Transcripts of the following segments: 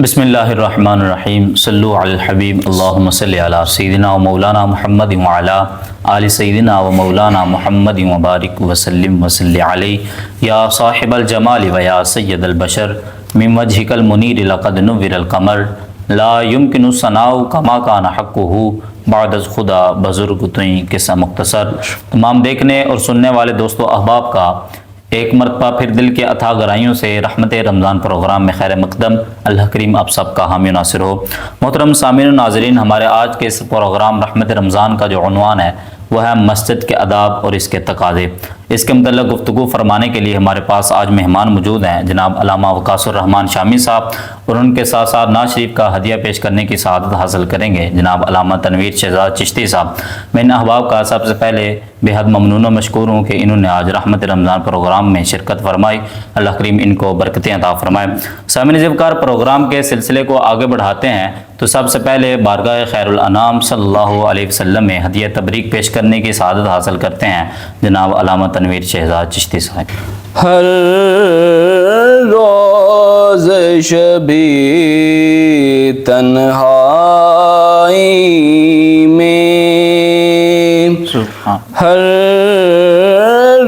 بسم اللہ الرحمن الرحیم صلو علی الحبیب اللہم صلی علی سیدنا و مولانا محمد وعلا آل سیدنا و مولانا محمد وبارک وسلم وصلی علیہ یا صاحب الجمال و یا سید البشر من وجہک المنیر لقد نور القمر لا یمکن ثناء کما کان حقہ بعد از خدا بزرگ تئیں قصہ مختصر۔ تمام دیکھنے اور سننے والے دوست و احباب کا ایک مرتبہ پھر دل کے اتھا گہرائیوں سے رحمت رمضان پروگرام میں خیر مقدم۔ اللہ کریم آپ سب کا حامی و ناصر ہو۔ محترم سامعین و ناظرین، ہمارے آج کے اس پروگرام رحمت رمضان کا جو عنوان ہے وہ ہے مسجد کے آداب اور اس کے تقاضے۔ اس کے متعلق گفتگو فرمانے کے لیے ہمارے پاس آج مہمان موجود ہیں جناب علامہ وقاص الرحمان شامی صاحب، اور ان کے ساتھ ساتھ نعت شریف کا ہدیہ پیش کرنے کی سعادت حاصل کریں گے جناب علامہ تنویر شہزاد چشتی صاحب۔ میں ان احباب کا سب سے پہلے بے حد ممنون و مشکور ہوں کہ انہوں نے آج رحمت رمضان پروگرام میں شرکت فرمائی۔ اللہ کریم ان کو برکتیں عطا فرمائے۔ سامعین ذوقار، پروگرام کے سلسلے کو آگے بڑھاتے ہیں تو سب سے پہلے بارگاہ خیر الانام صلی اللہ علیہ وسلم میں ہدیہ تبریک پیش کرنے کی سعادت حاصل کرتے ہیں جناب علامہ تنویر شہزاد چشتی صاحب۔ ہر روز شبی تنہائی میں، ہر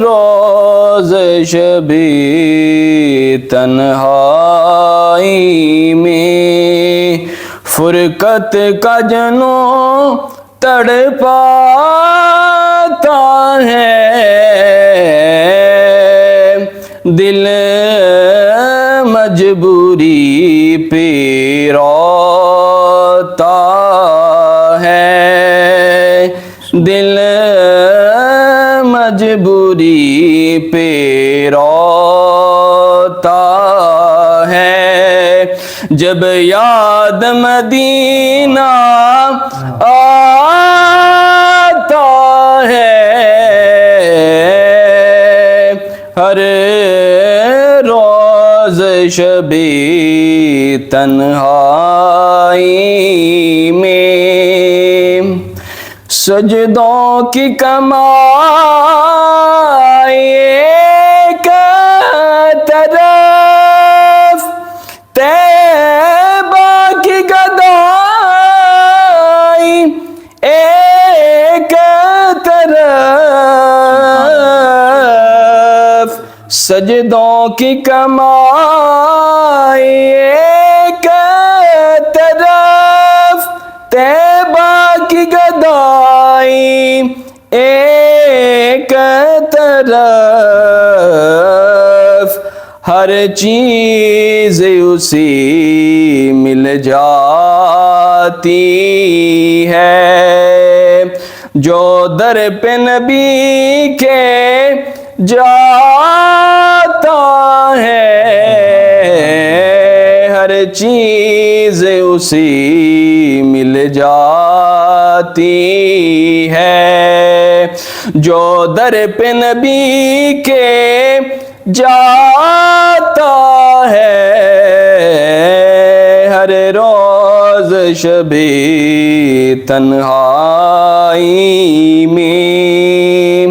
روز شبی تنہائی میں فرقت کا جنوں تڑپاتا ہے، دل مجبوری پہ روتا ہے، دل مجبوری پہ روتا ہے، جب یاد مدینہ آتا ہے، ہر روز شبِ تنہائی میں سجدوں کی کمائی ایک طرف، طیبہ کی گدائی ایک طرف، سجدوں کی کمائی ایک طرف، طیبہ کی گدائی ایک طرف، ہر چیز اسی مل جاتی ہے، جو در پہ نبی کے جاتا ہے، ہر چیز اسی مل جاتی ہے، جو در پہ نبی کے جاتا ہے، ہر روز شبِ تنہائی میں،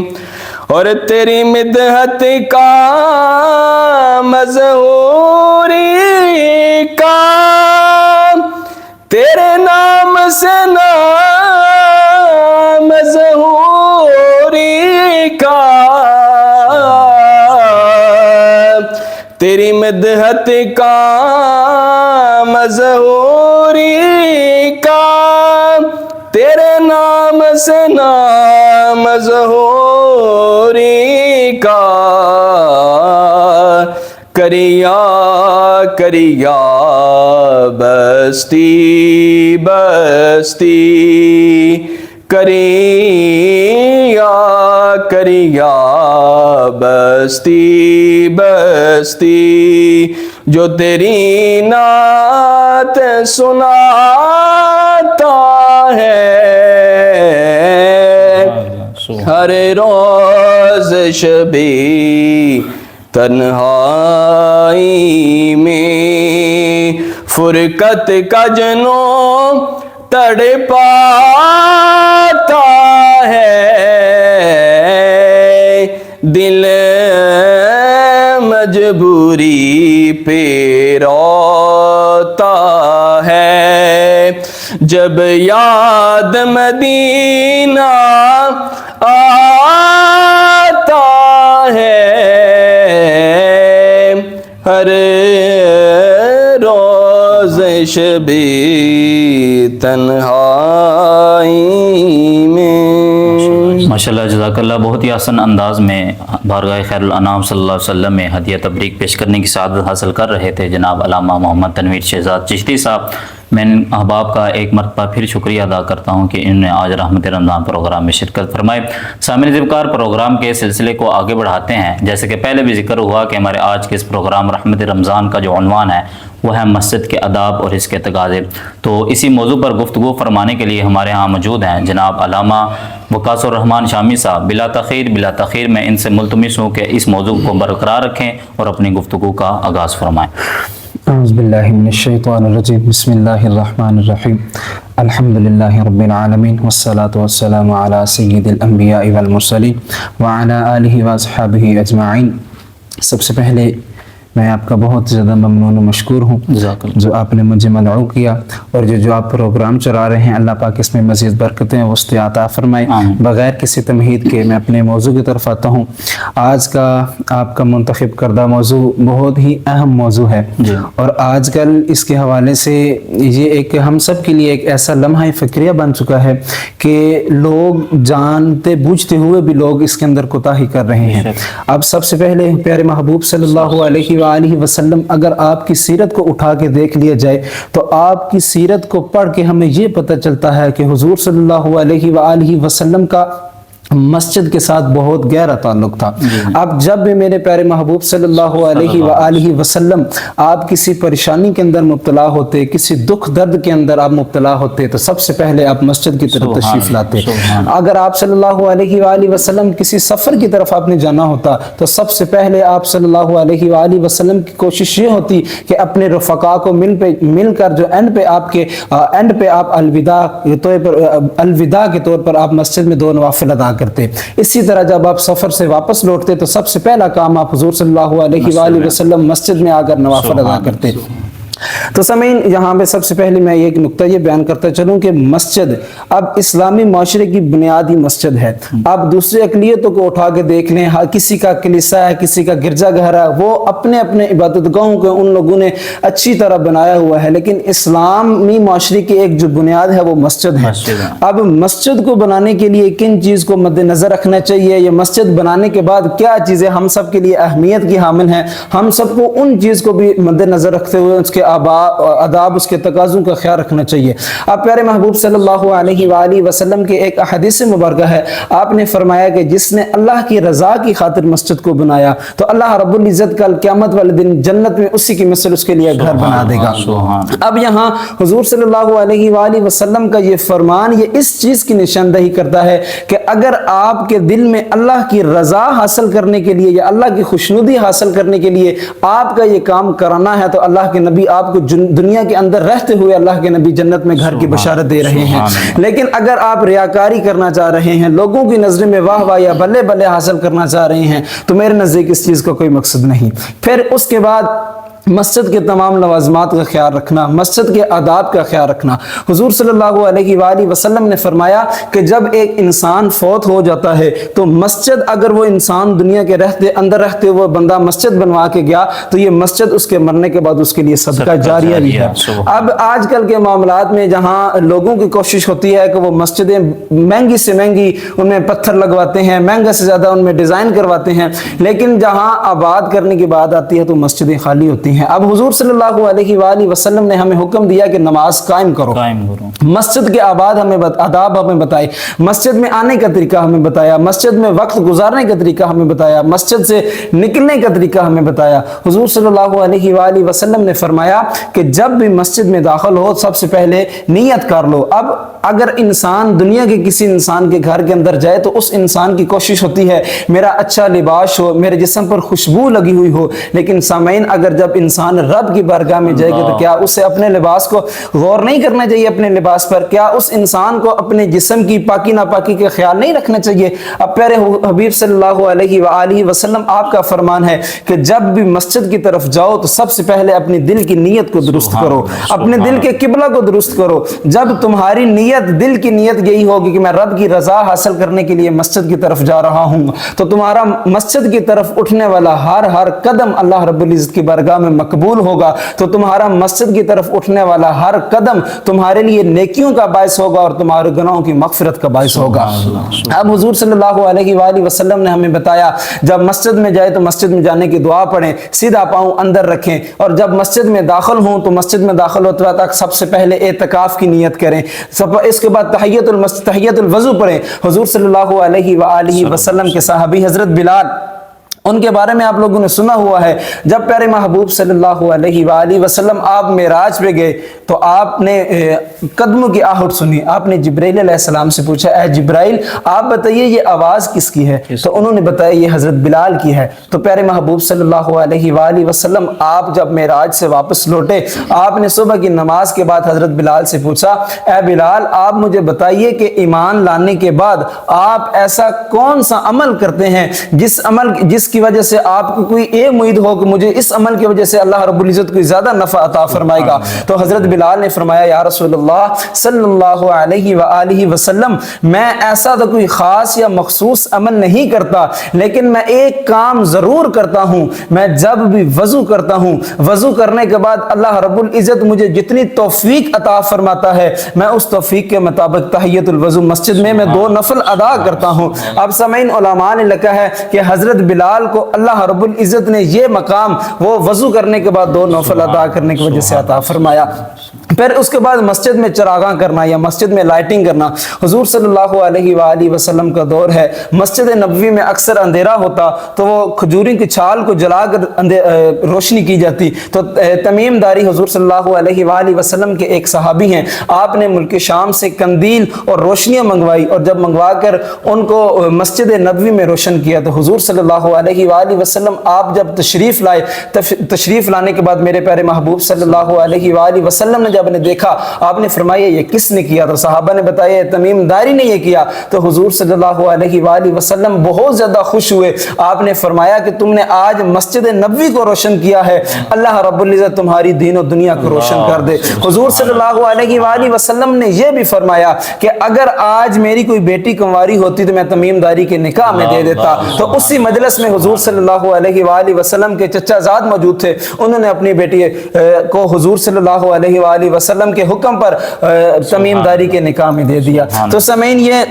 اور تیری مدحت کا مظہوری کا، تیرے نام سے نام مظہوری کا، تیری مدحت کا مظہوری کا، تیرے نام سے نام مظہوری کا، کریا کریا بستی بستی، کریا کریا بستی بستی، جو تیری نعت سناتا ہے، ہر روز شبِ تنہائی میں فرقت کا جنوں تڑپاتا ہے، دل مجبوری پہ روتا جب یاد مدینہ آتا ہے ہر روز شبِ تنہائی میں۔ ماشاءاللہ جزاک اللہ، بہت ہی آسان انداز میں بارگاہ خیر الانام صلی اللہ علیہ وسلم میں ہدیہ تبریک پیش کرنے کی سعادت حاصل کر رہے تھے جناب علامہ محمد تنویر شہزاد چشتی صاحب۔ میں ان احباب کا ایک مرتبہ پھر شکریہ ادا کرتا ہوں کہ انہوں نے آج رحمت رمضان پروگرام میں شرکت فرمائی۔ سامعین ذوالفقار، پروگرام کے سلسلے کو آگے بڑھاتے ہیں۔ جیسے کہ پہلے بھی ذکر ہوا کہ ہمارے آج کے اس پروگرام رحمت رمضان کا جو عنوان ہے وہ ہے مسجد کے آداب اور اس کے تقاضے۔ تو اسی موضوع پر گفتگو فرمانے کے لیے ہمارے ہاں موجود ہیں جناب علامہ وقاص الرحمان شامی صاحب۔ بلا تاخیر میں ان سے ملتمس ہوں کہ اس موضوع کو برقرار رکھیں اور اپنی گفتگو کا آغاز فرمائیں۔ اعوذ باللہ من الشیطان الرجیم، بسم اللہ الرحمن الرحیم، الحمد للہ رب العالمین، والصلاة والسلام علی سید الانبیاء والمرسلین وعلی آلہ واصحابہ اجمعین۔ سب سے پہلے میں آپ کا بہت زیادہ ممنون و مشکور ہوں جو آپ نے مجھے مدعو کیا، اور جو آپ پروگرام چلا رہے ہیں، اللہ پاک اس میں مزید برکتیں وسط عطا فرمائے۔ بغیر کسی تمہید کے میں اپنے موضوع کی طرف آتا ہوں۔ آج کا آپ کا منتخب کردہ موضوع بہت ہی اہم موضوع ہے، اور آج کل اس کے حوالے سے یہ ایک ہم سب کے لیے ایک ایسا لمحہ فکریہ بن چکا ہے کہ لوگ جانتے بوجھتے ہوئے بھی لوگ اس کے اندر کوتاہی کر رہے ہیں۔ اب سب سے پہلے پیارے محبوب صلی اللہ علیہ وآلہ وسلم، اگر آپ کی سیرت کو اٹھا کے دیکھ لیا جائے تو آپ کی سیرت کو پڑھ کے ہمیں یہ پتہ چلتا ہے کہ حضور صلی اللہ علیہ وآلہ وسلم کا مسجد کے ساتھ بہت گہرا تعلق تھا۔ اب جب بھی میرے پیارے محبوب صلی اللہ علیہ وآلہ وسلم آپ کسی پریشانی کے اندر مبتلا ہوتے، کسی دکھ درد کے اندر آپ مبتلا ہوتے، تو سب سے پہلے آپ مسجد کی طرف تشریف لاتے۔ اگر آپ صلی اللہ علیہ وآلہ وسلم کسی سفر کی طرف آپ نے جانا ہوتا تو سب سے پہلے آپ صلی اللہ علیہ وآلہ وسلم کی کوشش یہ ہوتی کہ اپنے رفقا کو مل کر جو اینڈ پہ آپ الوداع کے طور پر آپ مسجد میں 2 نوافل ادا کرتے۔ اسی طرح جب آپ سفر سے واپس لوٹتے تو سب سے پہلا کام آپ حضور صلی اللہ علیہ وآلہ وسلم مسجد میں آ کر نوافل ادا کرتے۔ تو سامعین، یہاں پہ سب سے پہلے میں ایک نقطہ یہ بیان کرتا چلوں کہ مسجد اب اسلامی معاشرے کی بنیادی مسجد ہے۔ اب دوسری اقلیتوں کو اٹھا کے دیکھ لیں، کسی کا کلیسا ہے، کسی کا گرجا گھر ہے، وہ اپنے عبادت گاہوں کو ان لوگوں نے اچھی طرح بنایا ہوا ہے، لیکن اسلامی معاشرے کی ایک جو بنیاد ہے وہ مسجد ہے۔ اب مسجد کو بنانے کے لیے کن چیز کو مد نظر رکھنا چاہیے، یہ مسجد بنانے کے بعد کیا چیزیں ہم سب کے لیے اہمیت کی حامل ہیں، ہم سب کو ان چیز کو بھی مد نظر رکھتے ہوئے اس کے آداب، اس کے تقاضوں کا خیال رکھنا چاہیے۔ اب پیارے محبوب صلی اللہ علیہ وآلہ وسلم کے ایک حدیث مبارکہ ہے، آپ نے فرمایا کہ جس نے اللہ کی رضا کی خاطر مسجد کو بنایا تو اللہ رب العزت کل قیامت والے دن جنت میں اسی کی مثل اس کے لیے گھر بنا دے گا۔ اب یہاں حضور صلی اللہ علیہ وآلہ وسلم کا یہ فرمان یہ اس چیز کی نشاندہی کرتا ہے کہ اگر آپ کے دل میں اللہ کی رضا حاصل کرنے کے لیے یا اللہ کی خوشنودی حاصل کرنے کے لیے آپ کا یہ کام کرانا ہے تو اللہ کے نبی آپ کو دنیا کے اندر رہتے ہوئے اللہ کے نبی جنت میں گھر کی بشارت دے رہے ہیں۔ لیکن اگر آپ ریاکاری کرنا چاہ رہے ہیں، لوگوں کی نظر میں واہ واہ یا بلے بلے حاصل کرنا چاہ رہے ہیں، تو میرے نزدیک اس چیز کا کوئی مقصد نہیں۔ پھر اس کے بعد مسجد کے تمام لوازمات کا خیال رکھنا، مسجد کے آداب کا خیال رکھنا۔ حضور صلی اللہ علیہ وآلہ وسلم نے فرمایا کہ جب ایک انسان فوت ہو جاتا ہے تو مسجد، اگر وہ انسان دنیا کے اندر رہتے ہوئے بندہ مسجد بنوا کے گیا تو یہ مسجد اس کے مرنے کے بعد اس کے لیے صدقہ جاریہ بھی ہے۔ اب آج کل کے معاملات میں جہاں لوگوں کی کوشش ہوتی ہے کہ وہ مسجدیں مہنگی سے مہنگی ان میں پتھر لگواتے ہیں، مہنگا سے زیادہ ان میں ڈیزائن کرواتے ہیں، لیکن جہاں آباد کرنے کی بات آتی ہے تو مسجدیں خالی ہوتی ہیں۔ اب حضور صلی اللہ علیہ وآلہ وسلم نے ہمیں حکم دیا کہ نماز قائم کرو۔ مسجد کے آداب ہمیں بتائے، مسجد میں آنے کا طریقہ ہمیں بتایا، مسجد میں وقت گزارنے کا طریقہ ہمیں بتایا، مسجد سے نکلنے کا طریقہ ہمیں بتایا۔ حضور صلی اللہ علیہ وآلہ وسلم نے فرمایا کہ جب بھی مسجد میں داخل ہو سب سے پہلے نیت کر لو۔ اب اگر انسان دنیا کے کسی انسان کے گھر کے اندر جائے تو اس انسان کی کوشش ہوتی ہے میرا اچھا لباس ہو، میرے جسم پر خوشبو لگی ہوئی ہو، لیکن سامعین اگر جب انسان رب کی بارگاہ میں جائے گا تو کیا اسے اپنے لباس کو غور نہیں کرنا چاہیے؟ اپنے لباس پر کیا اس انسان کو اپنے جسم کی پاکی ناپاکی کا خیال نہیں رکھنا چاہیے؟ اب پیارے حبیب صلی اللہ علیہ وآلہ وسلم آپ کا فرمان ہے کہ جب بھی مسجد کی طرف جاؤ تو سب سے پہلے اپنی دل کی نیت کو درست کرو، اپنے دل کے قبلہ کو درست کرو۔ جب تمہاری نیت، دل کی نیت یہی ہوگی کہ میں رب کی رضا حاصل کرنے کے لیے مسجد کی طرف جا رہا ہوں، تو تمہارا مسجد کی طرف اٹھنے والا ہر قدم اللہ رب العزت کی بارگاہ میں مقبول ہوگا، تو تمہارا مسجد کی طرف اٹھنے والا ہر قدم تمہارے لیے نیکیوں کا باعث ہوگا اور تمہارے گناہوں کی مغفرت کا باعث ہوگا۔ اب حضور صلی اللہ علیہ وآلہ وسلم نے ہمیں بتایا جب مسجد میں جائے تو مسجد میں جانے کی دعا پڑھیں، سیدھا پاؤں اندر رکھیں، اور جب مسجد میں داخل ہوں تو مسجد میں داخل ہوتے وقت سب سے پہلے اعتکاف کی نیت کریں، اس کے بعد تحیت الوضو پڑھیں۔ حضور صلی اللہ علیہ وآلہ وسلم کے صحابی حضرت بلال، ان کے بارے میں آپ لوگوں نے سنا ہوا ہے، جب پیارے محبوب صلی اللہ علیہ وآلہ وسلم آپ معراج پہ گئے تو آپ نے قدموں کی آہٹ سنی، آپ نے جبرائیل علیہ السلام سے پوچھا اے جبرائیل آپ بتائیے یہ آواز کس کی ہے؟ تو انہوں نے بتایا یہ حضرت بلال کی ہے۔ تو پیارے محبوب صلی اللہ علیہ وآلہ وسلم آپ جب معراج سے واپس لوٹے، آپ نے صبح کی نماز کے بعد حضرت بلال سے پوچھا اے بلال آپ مجھے بتائیے کہ ایمان لانے کے بعد آپ ایسا کون سا عمل کرتے ہیں جس کی وجہ سے آپ کو کوئی یہ امید ہو کہ مجھے اس عمل کی وجہ سے اللہ رب العزت کو زیادہ نفع عطا فرمائے گا؟ تو حضرت بلال نے فرمایا یا رسول اللہ صلی اللہ علیہ وآلہ وسلم میں ایسا تو کوئی خاص یا مخصوص عمل نہیں کرتا، لیکن میں ایک کام ضرور کرتا ہوں، میں جب بھی وضو کرتا ہوں، وضو کرنے کے بعد اللہ رب العزت مجھے جتنی توفیق عطا فرماتا ہے میں اس توفیق کے مطابق تحیت الوضو مسجد میں 2 نفل ادا کرتا ہوں۔ اب سامعین علماء نے لکھا ہے کہ حضرت بلال کو اللہ رب العزت نے یہ مقام وہ وضو کرنے کے بعد 2 نفل ادا کرنے کی وجہ سے عطا فرمایا۔ پھر اس کے بعد مسجد میں چراغاں کرنا یا مسجد میں لائٹنگ کرنا، حضور صلی اللہ علیہ وآلہ وسلم کا دور ہے، مسجد نبوی میں اکثر اندھیرا ہوتا تو وہ کھجوری کی چھال کو جلا کر روشنی کی جاتی، تو تمیم داری حضور صلی اللہ علیہ وآلہ وسلم کے ایک صحابی ہیں، آپ نے ملک شام سے قندیل اور روشنیاں منگوائی، اور جب منگوا کر ان کو مسجد نبوی میں روشن کیا تو حضور صلی اللہ علیہ وآلہ وسلم آپ جب تشریف لائے، تشریف لانے کے بعد میرے پیارے محبوب صلی اللہ علیہ وآلہ وسلم نے جب نے دیکھا آپ نے فرمایا یہ کس نے کیا؟ تو صحابہ نے بتایا تمیم داری نے یہ کیا، تو حضور صلی اللہ علیہ وآلہ وسلم بہت زیادہ خوش ہوئے، آپ نے فرمایا کہ تم نے آج مسجد نبوی کو روشن کیا ہے، اللہ رب العزت تمہاری دین و دنیا کو روشن کر دے۔ حضور صلی اللہ علیہ وآلہ وسلم نے یہ بھی فرمایا کہ اگر آج میری کوئی بیٹی کنواری ہوتی تو میں تمیم داری کے نکاح میں دے دیتا، تو اسی مجلس میں حضور صلی اللہ علیہ وآلہ وسلم کے چچا زاد موجود تھے، انہوں نے اپنی بیٹی کو حضور صلی اللہ علیہ وآلہ وسلم کے حکم پر تمیم داری کے نکاح میں دے دیا۔ تو سامعین یہ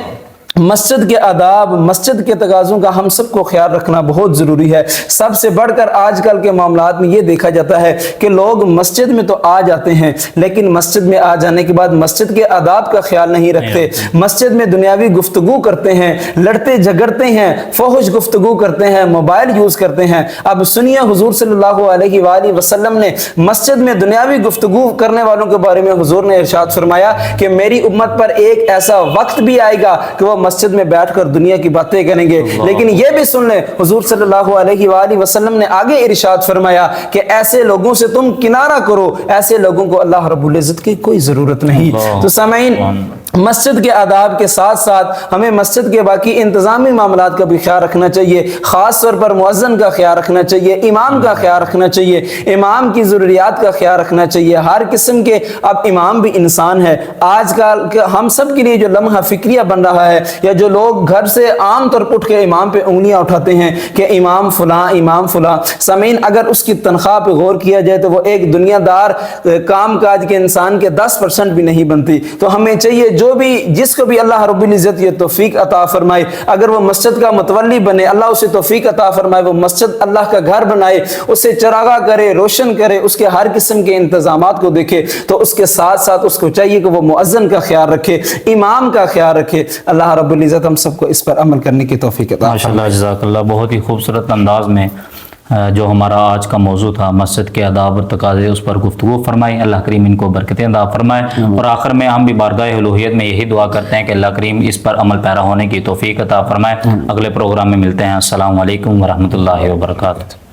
مسجد کے آداب، مسجد کے تقاضوں کا ہم سب کو خیال رکھنا بہت ضروری ہے۔ سب سے بڑھ کر آج کل کے معاملات میں یہ دیکھا جاتا ہے کہ لوگ مسجد میں تو آ جاتے ہیں لیکن مسجد میں آ جانے کے بعد مسجد کے آداب کا خیال نہیں رکھتے، مسجد میں دنیاوی گفتگو کرتے ہیں، لڑتے جھگڑتے ہیں، فحش گفتگو کرتے ہیں، موبائل یوز کرتے ہیں۔ اب سنیے حضور صلی اللہ علیہ وآلہ وسلم نے مسجد میں دنیاوی گفتگو کرنے والوں کے بارے میں حضور نے ارشاد فرمایا کہ میری امت پر ایک ایسا وقت بھی آئے گا کہ وہ مسجد میں بیٹھ کر دنیا کی باتیں کریں گے، لیکن یہ بھی سن لیں حضور صلی اللہ علیہ وآلہ وسلم نے آگے ارشاد فرمایا کہ ایسے لوگوں سے تم کنارہ کرو، ایسے لوگوں کو اللہ رب العزت کی کوئی ضرورت نہیں۔ تو سامعین مسجد کے آداب کے ساتھ ساتھ ہمیں مسجد کے باقی انتظامی معاملات کا بھی خیال رکھنا چاہیے، خاص طور پر مؤذن کا خیال رکھنا چاہیے، امام کا خیال رکھنا چاہیے، امام کی ضروریات کا خیال رکھنا چاہیے۔ ہر قسم کے اب امام بھی انسان ہے، آج کل ہم سب کے لیے جو لمحہ فکریہ بن رہا ہے یا جو لوگ گھر سے عام طور پر اٹھ کے امام پہ انگلیاں اٹھاتے ہیں کہ امام فلاں امام فلاں، سامعین اگر اس کی تنخواہ پہ غور کیا جائے تو وہ ایک دنیا دار کام کاج کے انسان کے 10% بھی نہیں بنتی۔ تو ہمیں چاہیے جو بھی جس کو بھی اللہ رب العزت یہ توفیق عطا فرمائے، اگر وہ مسجد کا متولی بنے، اللہ اسے توفیق عطا فرمائے، وہ مسجد اللہ کا گھر بنائے، اسے چراغاں کرے، روشن کرے، اس کے ہر قسم کے انتظامات کو دیکھے، تو اس کے ساتھ ساتھ اس کو چاہیے کہ وہ مؤذن کا خیال رکھے، امام کا خیال رکھے۔ اللہ رب العزت ہم سب کو اس پر عمل کرنے کی توفیق عطا فرمائے۔ ماشاءاللہ جزاک اللہ، بہت ہی خوبصورت انداز میں جو ہمارا آج کا موضوع تھا مسجد کے آداب اور تقاضے، اس پر گفتگو فرمائی۔ اللہ کریم ان کو برکتیں عطا فرمائے، اور آخر میں ہم بھی بارگاہ الوہیت میں یہی دعا کرتے ہیں کہ اللہ کریم اس پر عمل پیرا ہونے کی توفیق عطا فرمائے۔ اگلے پروگرام میں ملتے ہیں۔ السلام علیکم ورحمۃ اللہ وبرکاتہ۔